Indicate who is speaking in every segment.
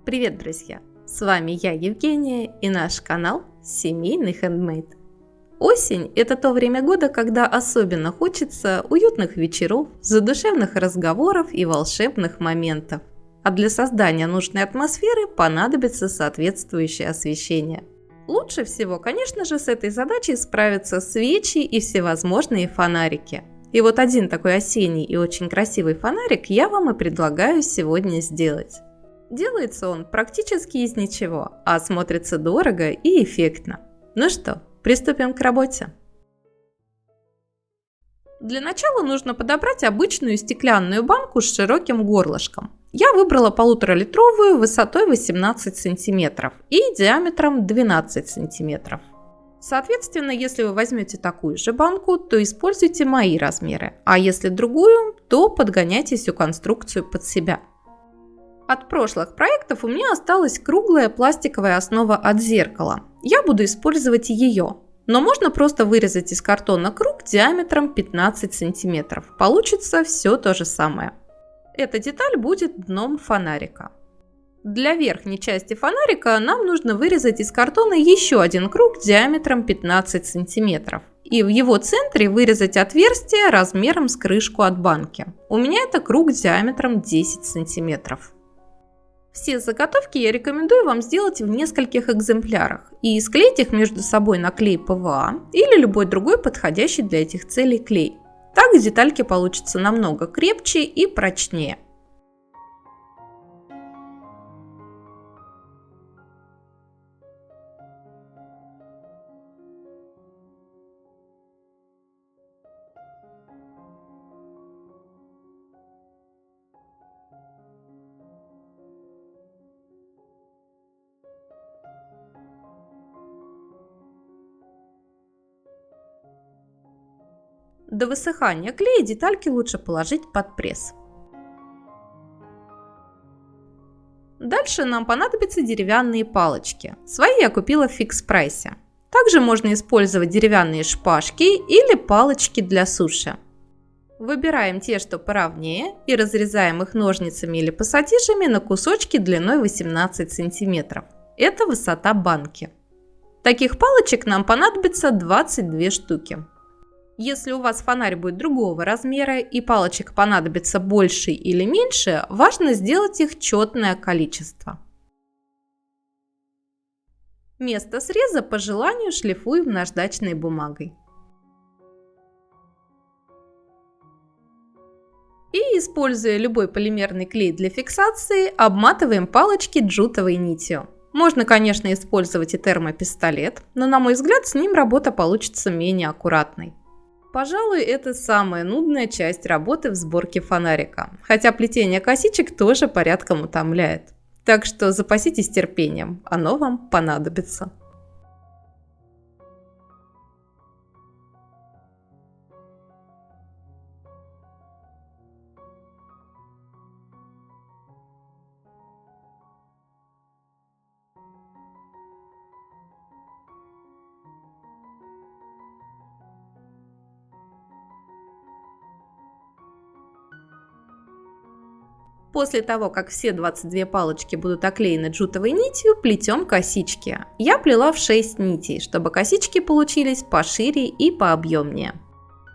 Speaker 1: Привет, друзья! С вами я, Евгения, и наш канал Семейный Handmade. Осень – это то время года, когда особенно хочется уютных вечеров, задушевных разговоров и волшебных моментов. А для создания нужной атмосферы понадобится соответствующее освещение. Лучше всего, конечно же, с этой задачей справятся свечи и всевозможные фонарики. И вот один такой осенний и очень красивый фонарик я вам и предлагаю сегодня сделать. Делается он практически из ничего, а смотрится дорого и эффектно. Ну что, приступим к работе. Для начала нужно подобрать обычную стеклянную банку с широким горлышком. Я выбрала 1,5-литровую высотой 18 см и диаметром 12 см. Соответственно, если вы возьмете такую же банку, то используйте мои размеры, а если другую, то подгоняйте всю конструкцию под себя. От прошлых проектов у меня осталась круглая пластиковая основа от зеркала. Я буду использовать ее. Но можно просто вырезать из картона круг диаметром 15 см. Получится все то же самое. Эта деталь будет дном фонарика. Для верхней части фонарика нам нужно вырезать из картона еще один круг диаметром 15 см. И в его центре вырезать отверстие размером с крышку от банки. У меня это круг диаметром 10 см. Все заготовки я рекомендую вам сделать в нескольких экземплярах и склеить их между собой на клей ПВА или любой другой подходящий для этих целей клей. Так детальки получатся намного крепче и прочнее. До высыхания клея детальки лучше положить под пресс. Дальше нам понадобятся деревянные палочки. Свои я купила в фикс-прайсе. Также можно использовать деревянные шпажки или палочки для суши. Выбираем те, что поровнее, и разрезаем их ножницами или пассатижами на кусочки длиной 18 см. Это высота банки. Таких палочек нам понадобится 22 штуки. Если у вас фонарь будет другого размера и палочек понадобится больше или меньше, важно сделать их четное количество. Место среза по желанию шлифуем наждачной бумагой. И, используя любой полимерный клей для фиксации, обматываем палочки джутовой нитью. Можно, конечно, использовать и термопистолет, но, на мой взгляд, с ним работа получится менее аккуратной. Пожалуй, это самая нудная часть работы в сборке фонарика, хотя плетение косичек тоже порядком утомляет. Так что запаситесь терпением, оно вам понадобится. После того, как все 22 палочки будут оклеены джутовой нитью, плетем косички. Я плела в 6 нитей, чтобы косички получились пошире и пообъемнее.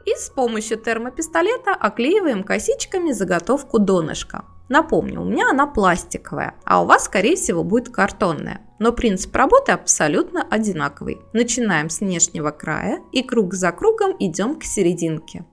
Speaker 1: И с помощью термопистолета оклеиваем косичками заготовку донышка. Напомню, у меня она пластиковая, а у вас, скорее всего, будет картонная. Но принцип работы абсолютно одинаковый. Начинаем с внешнего края и круг за кругом идем к серединке.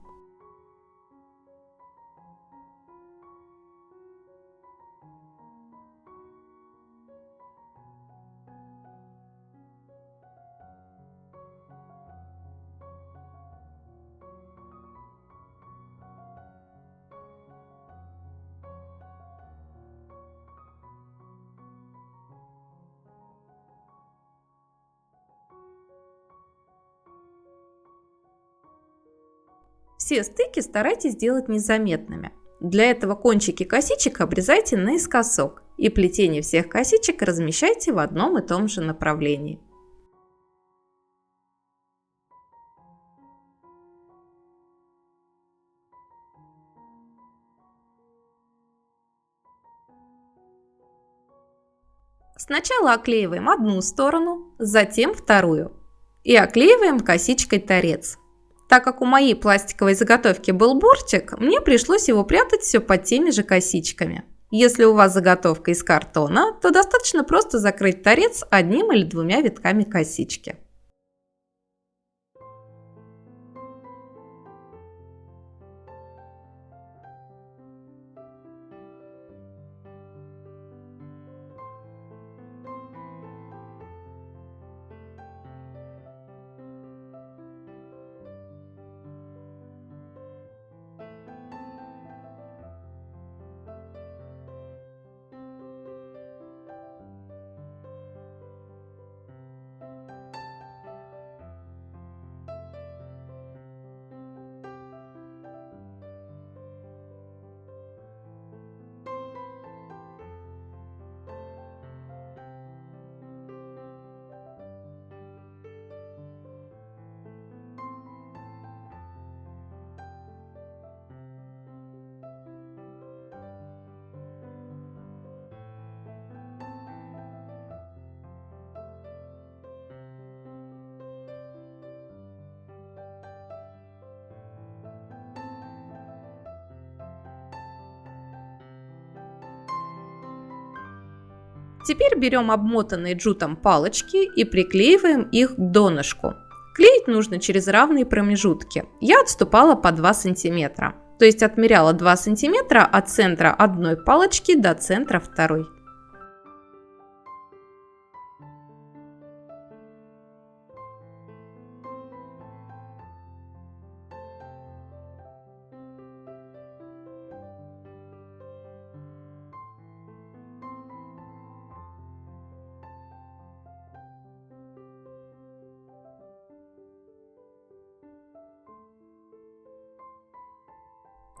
Speaker 1: Все стыки старайтесь делать незаметными. Для этого кончики косичек обрезайте наискосок и плетение всех косичек размещайте в одном и том же направлении. Сначала оклеиваем одну сторону, затем вторую. И оклеиваем косичкой торец. Так как у моей пластиковой заготовки был бортик, мне пришлось его прятать все под теми же косичками. Если у вас заготовка из картона, то достаточно просто закрыть торец одним или двумя витками косички. Теперь берем обмотанные джутом палочки и приклеиваем их к донышку. Клеить нужно через равные промежутки. Я отступала по 2 см, то есть отмеряла 2 см от центра одной палочки до центра второй.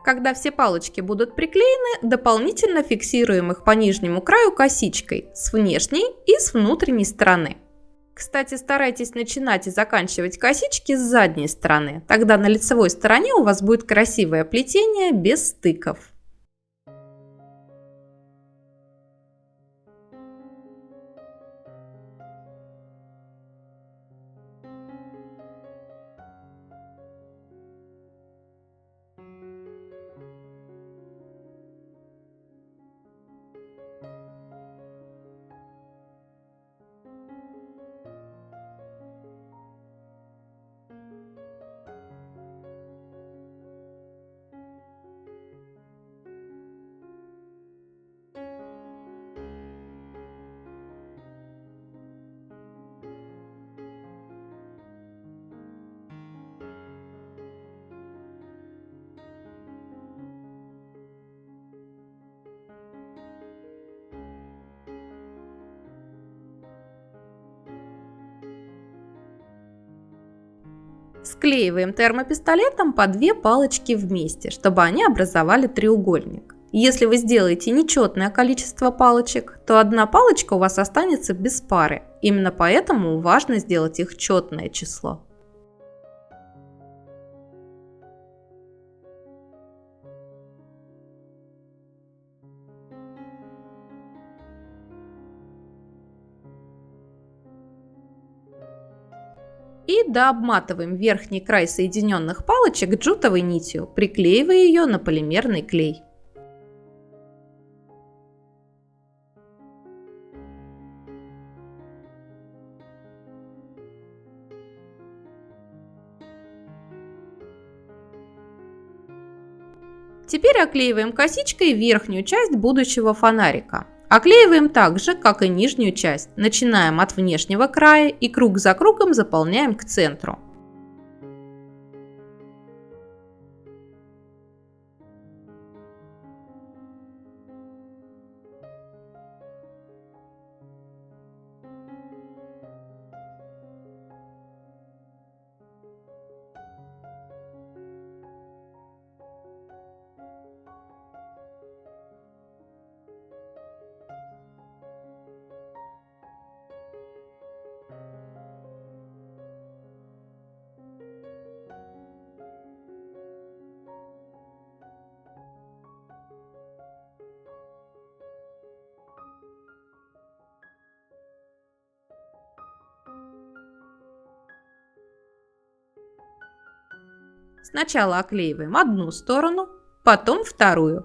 Speaker 1: Когда все палочки будут приклеены, дополнительно фиксируем их по нижнему краю косичкой с внешней и с внутренней стороны. Кстати, старайтесь начинать и заканчивать косички с задней стороны, тогда на лицевой стороне у вас будет красивое плетение без стыков. Склеиваем термопистолетом по 2 палочки вместе, чтобы они образовали треугольник. Если вы сделаете нечетное количество палочек, то одна палочка у вас останется без пары. Именно поэтому важно сделать их четное число. И дообматываем верхний край соединенных палочек джутовой нитью, приклеивая ее на полимерный клей. Теперь оклеиваем косичкой верхнюю часть будущего фонарика. Оклеиваем так же, как и нижнюю часть. Начинаем от внешнего края и круг за кругом заполняем к центру. Сначала оклеиваем одну сторону, потом вторую.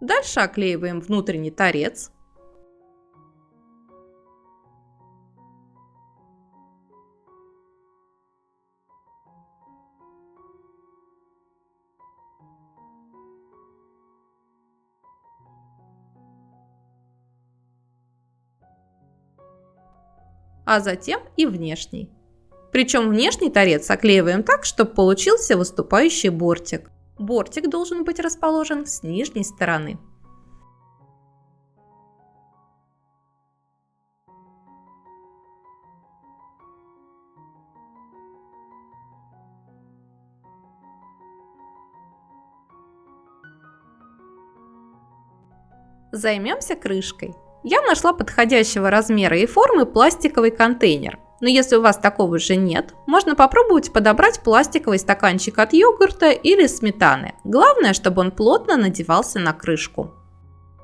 Speaker 1: Дальше оклеиваем внутренний торец. А затем и внешний. Причем внешний торец оклеиваем так, чтобы получился выступающий бортик. Бортик должен быть расположен с нижней стороны. Займемся крышкой. Я нашла подходящего размера и формы пластиковый контейнер. Но если у вас такого же нет, можно попробовать подобрать пластиковый стаканчик от йогурта или сметаны. Главное, чтобы он плотно надевался на крышку.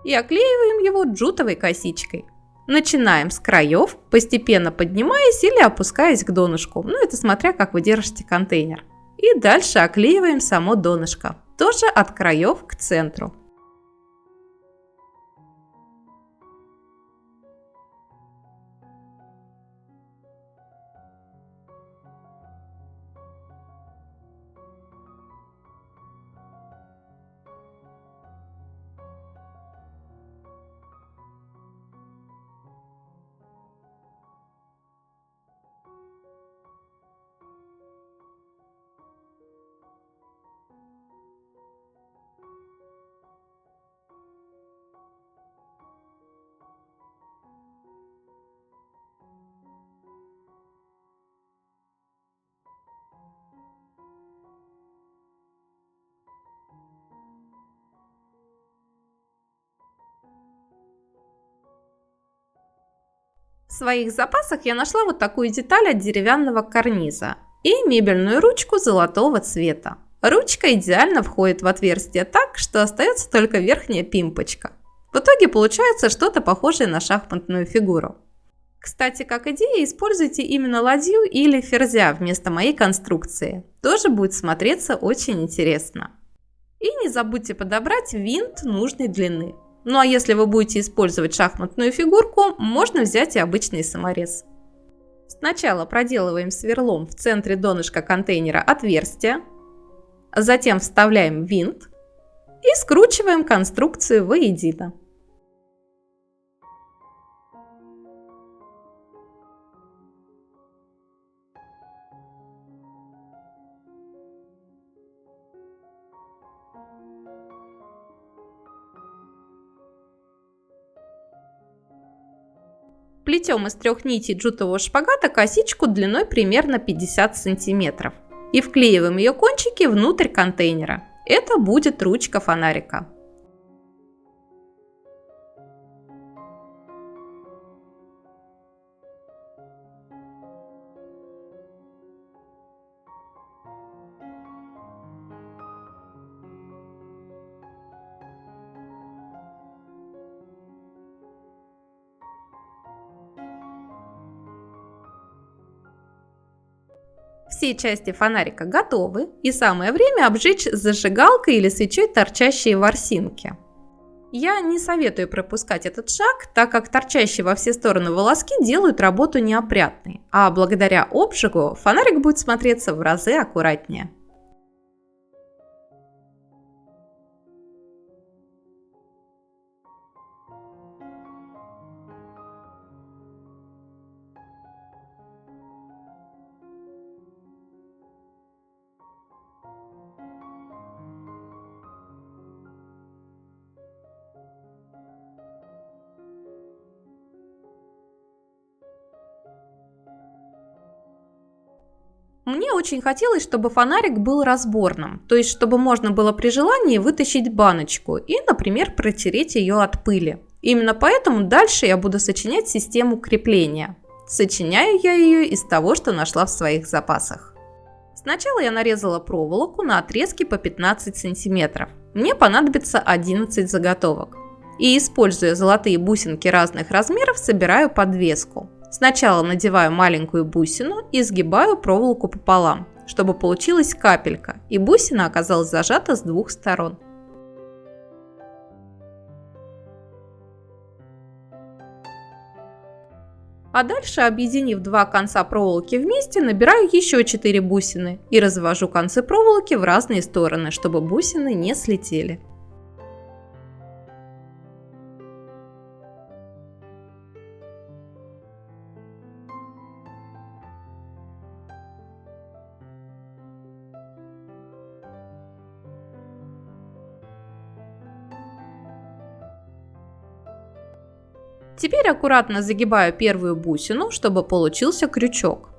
Speaker 1: И оклеиваем его джутовой косичкой. Начинаем с краев, постепенно поднимаясь или опускаясь к донышку. Это смотря как вы держите контейнер. И дальше оклеиваем само донышко. Тоже от краев к центру. В своих запасах я нашла вот такую деталь от деревянного карниза и мебельную ручку золотого цвета. Ручка идеально входит в отверстие так, что остается только верхняя пимпочка. В итоге получается что-то похожее на шахматную фигуру. Кстати, как идея, используйте именно ладью или ферзя вместо моей конструкции. Тоже будет смотреться очень интересно. И не забудьте подобрать винт нужной длины. Ну а если вы будете использовать шахматную фигурку, можно взять и обычный саморез. Сначала проделываем сверлом в центре донышка контейнера отверстие, затем вставляем винт и скручиваем конструкцию воедино. Плетем из 3 нитей джутового шпагата косичку длиной примерно 50 см и вклеиваем ее кончики внутрь контейнера. Это будет ручка фонарика. Все части фонарика готовы, и самое время обжечь зажигалкой или свечой торчащие ворсинки. Я не советую пропускать этот шаг, так как торчащие во все стороны волоски делают работу неопрятной, а благодаря обжигу фонарик будет смотреться в разы аккуратнее. Мне очень хотелось, чтобы фонарик был разборным, то есть чтобы можно было при желании вытащить баночку и, например, протереть ее от пыли. Именно поэтому дальше я буду сочинять систему крепления. Сочиняю я ее из того, что нашла в своих запасах. Сначала я нарезала проволоку на отрезки по 15 см. Мне понадобится 11 заготовок. И, используя золотые бусинки разных размеров, собираю подвеску. Сначала надеваю маленькую бусину и сгибаю проволоку пополам, чтобы получилась капелька, и бусина оказалась зажата с двух сторон. А дальше, объединив два конца проволоки вместе, набираю еще 4 бусины и развожу концы проволоки в разные стороны, чтобы бусины не слетели. Теперь аккуратно загибаю первую бусину, чтобы получился крючок.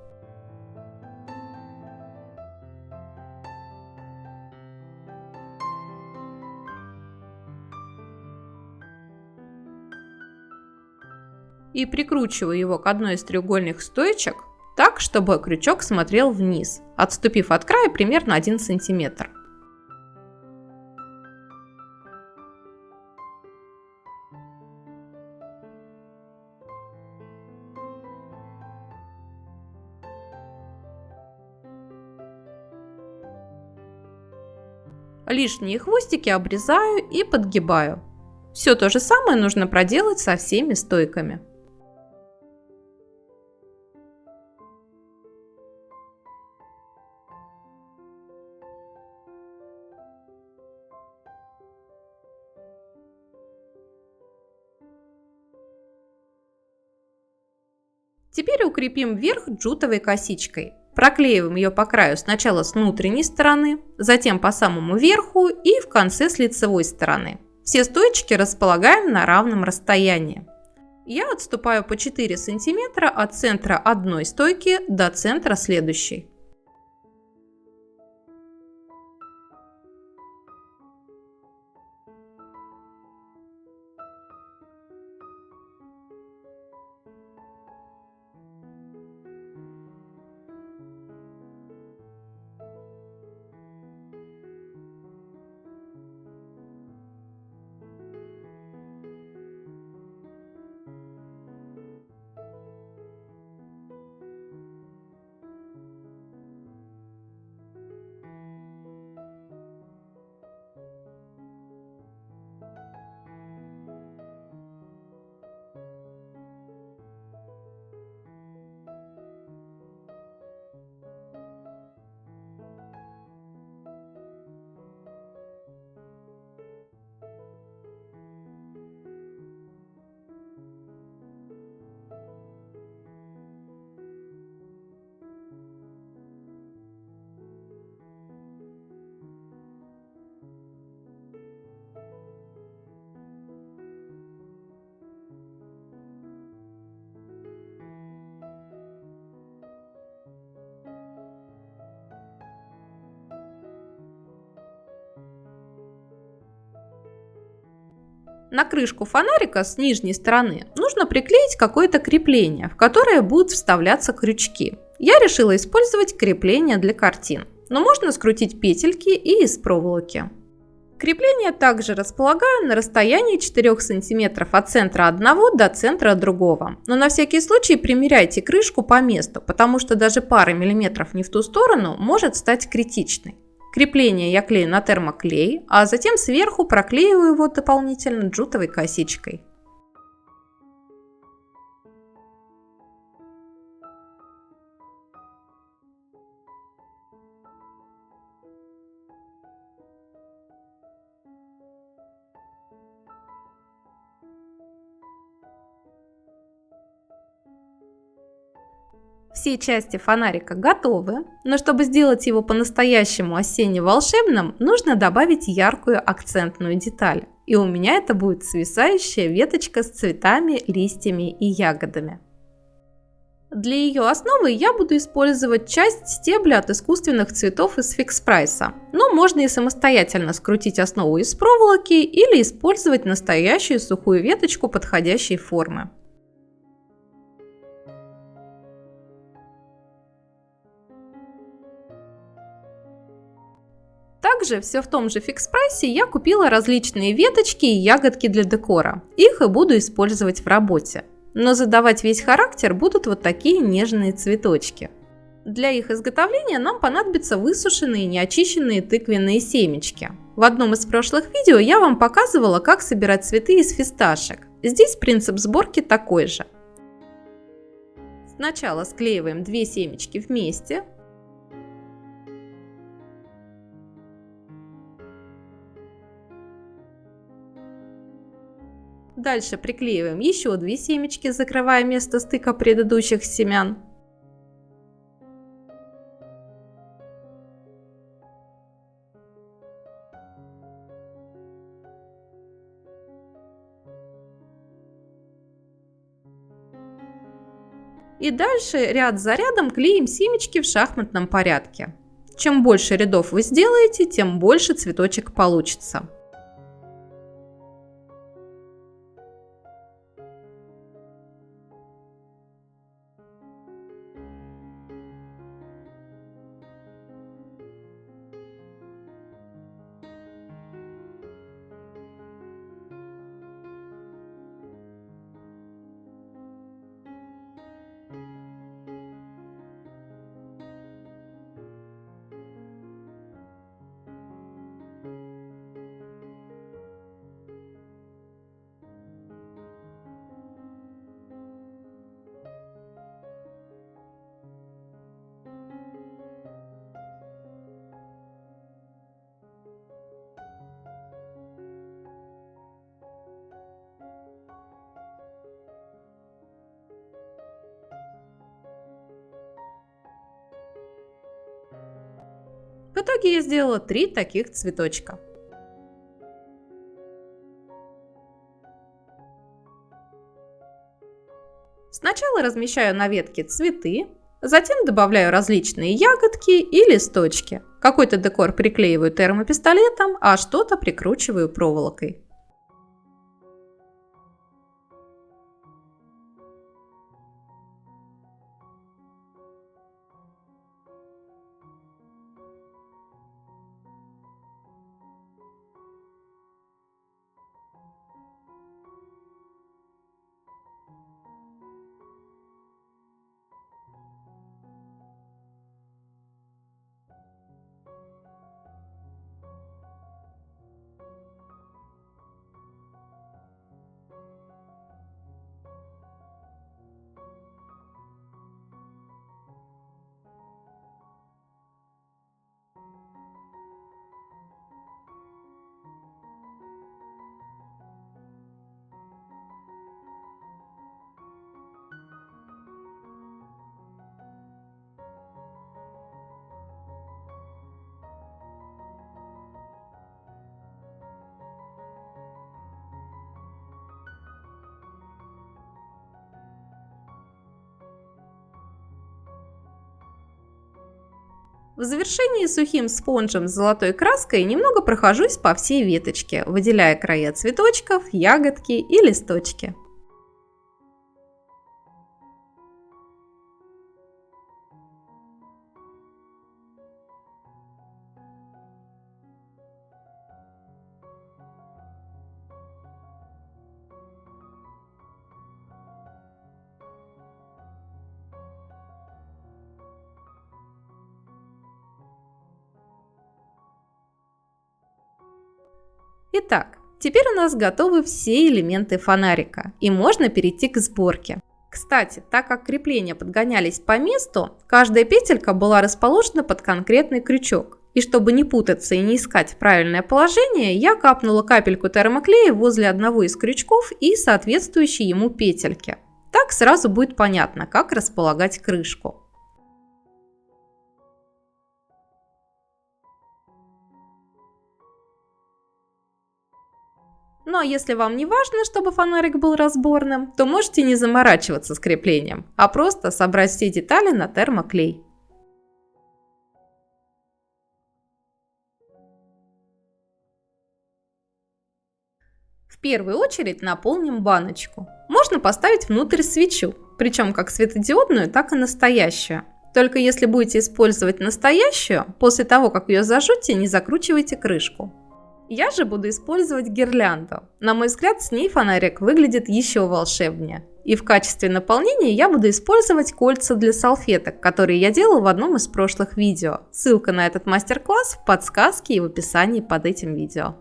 Speaker 1: И прикручиваю его к одной из треугольных стоечек так, чтобы крючок смотрел вниз, отступив от края примерно 1 см. Лишние хвостики обрезаю и подгибаю. Все то же самое нужно проделать со всеми стойками. Теперь укрепим верх джутовой косичкой. Проклеиваем ее по краю сначала с внутренней стороны, затем по самому верху и в конце с лицевой стороны. Все стоечки располагаем на равном расстоянии. Я отступаю по 4 см от центра одной стойки до центра следующей. На крышку фонарика с нижней стороны нужно приклеить какое-то крепление, в которое будут вставляться крючки. Я решила использовать крепление для картин, но можно скрутить петельки и из проволоки. Крепление также располагаю на расстоянии 4 см от центра одного до центра другого. Но на всякий случай примеряйте крышку по месту, потому что даже пара миллиметров не в ту сторону может стать критичной. Крепление я клею на термоклей, а затем сверху проклеиваю его дополнительно джутовой косичкой. Все части фонарика готовы, но чтобы сделать его по-настоящему осенне-волшебным, нужно добавить яркую акцентную деталь. И у меня это будет свисающая веточка с цветами, листьями и ягодами. Для ее основы я буду использовать часть стебля от искусственных цветов из фикс-прайса, но можно и самостоятельно скрутить основу из проволоки или использовать настоящую сухую веточку подходящей формы. Также все в том же фикс-прайсе я купила различные веточки и ягодки для декора. Их и буду использовать в работе. Но задавать весь характер будут вот такие нежные цветочки. Для их изготовления нам понадобятся высушенные неочищенные тыквенные семечки. В одном из прошлых видео я вам показывала, как собирать цветы из фисташек. Здесь принцип сборки такой же. Сначала склеиваем 2 семечки вместе. Дальше приклеиваем еще 2 семечки, закрывая место стыка предыдущих семян. И дальше ряд за рядом клеим семечки в шахматном порядке. Чем больше рядов вы сделаете, тем больше цветочек получится. В итоге я сделала 3 таких цветочка. Сначала размещаю на ветке цветы, затем добавляю различные ягодки и листочки. Какой-то декор приклеиваю термопистолетом, а что-то прикручиваю проволокой. В завершении сухим спонжем с золотой краской немного прохожусь по всей веточке, выделяя края цветочков, ягодки и листочки. Итак, теперь у нас готовы все элементы фонарика, и можно перейти к сборке. Кстати, так как крепления подгонялись по месту, каждая петелька была расположена под конкретный крючок. И чтобы не путаться и не искать правильное положение, я капнула капельку термоклея возле одного из крючков и соответствующей ему петельки. Так сразу будет понятно, как располагать крышку. Ну а если вам не важно, чтобы фонарик был разборным, то можете не заморачиваться с креплением, а просто собрать все детали на термоклей. В первую очередь наполним баночку. Можно поставить внутрь свечу, причем как светодиодную, так и настоящую. Только если будете использовать настоящую, после того, как ее зажжете, не закручивайте крышку. Я же буду использовать гирлянду. На мой взгляд, с ней фонарик выглядит еще волшебнее. И в качестве наполнения я буду использовать кольца для салфеток, которые я делала в одном из прошлых видео. Ссылка на этот мастер-класс в подсказке и в описании под этим видео.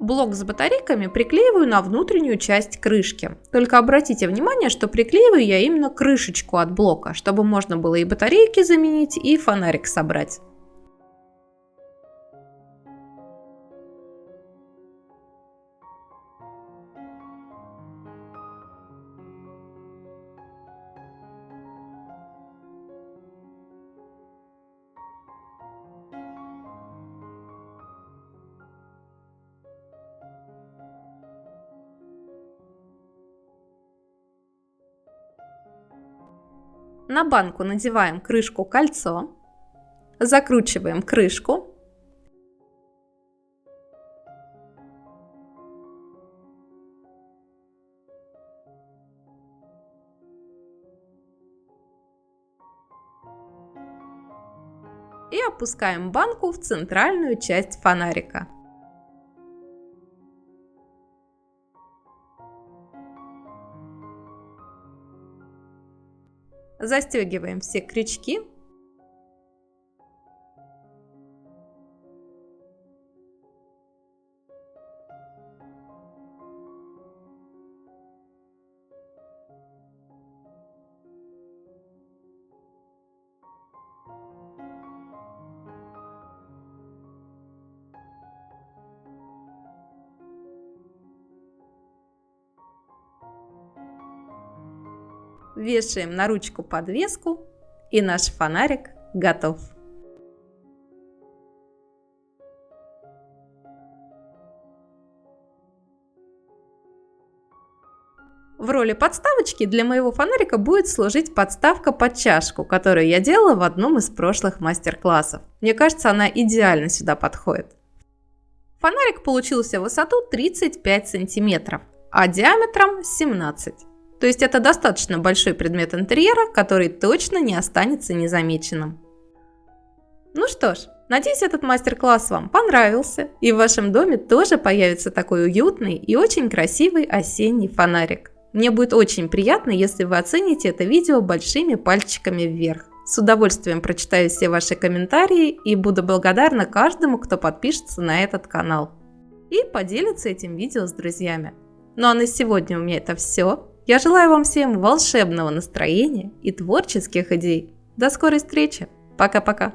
Speaker 1: Блок с батарейками приклеиваю на внутреннюю часть крышки. Только обратите внимание, что приклеиваю я именно крышечку от блока, чтобы можно было и батарейки заменить, и фонарик собрать. На банку надеваем крышку-кольцо, закручиваем крышку. И опускаем банку в центральную часть фонарика. Застегиваем все крючки. Вешаем на ручку подвеску, и наш фонарик готов. В роли подставочки для моего фонарика будет служить подставка под чашку, которую я делала в одном из прошлых мастер-классов. Мне кажется, она идеально сюда подходит. Фонарик получился в высоту 35 сантиметров, а диаметром 17. То есть это достаточно большой предмет интерьера, который точно не останется незамеченным. Ну что ж, надеюсь, этот мастер-класс вам понравился, и в вашем доме тоже появится такой уютный и очень красивый осенний фонарик. Мне будет очень приятно, если вы оцените это видео большими пальчиками вверх. С удовольствием прочитаю все ваши комментарии и буду благодарна каждому, кто подпишется на этот канал и поделится этим видео с друзьями. Ну а на сегодня у меня это все. Я желаю вам всем волшебного настроения и творческих идей. До скорой встречи. Пока-пока.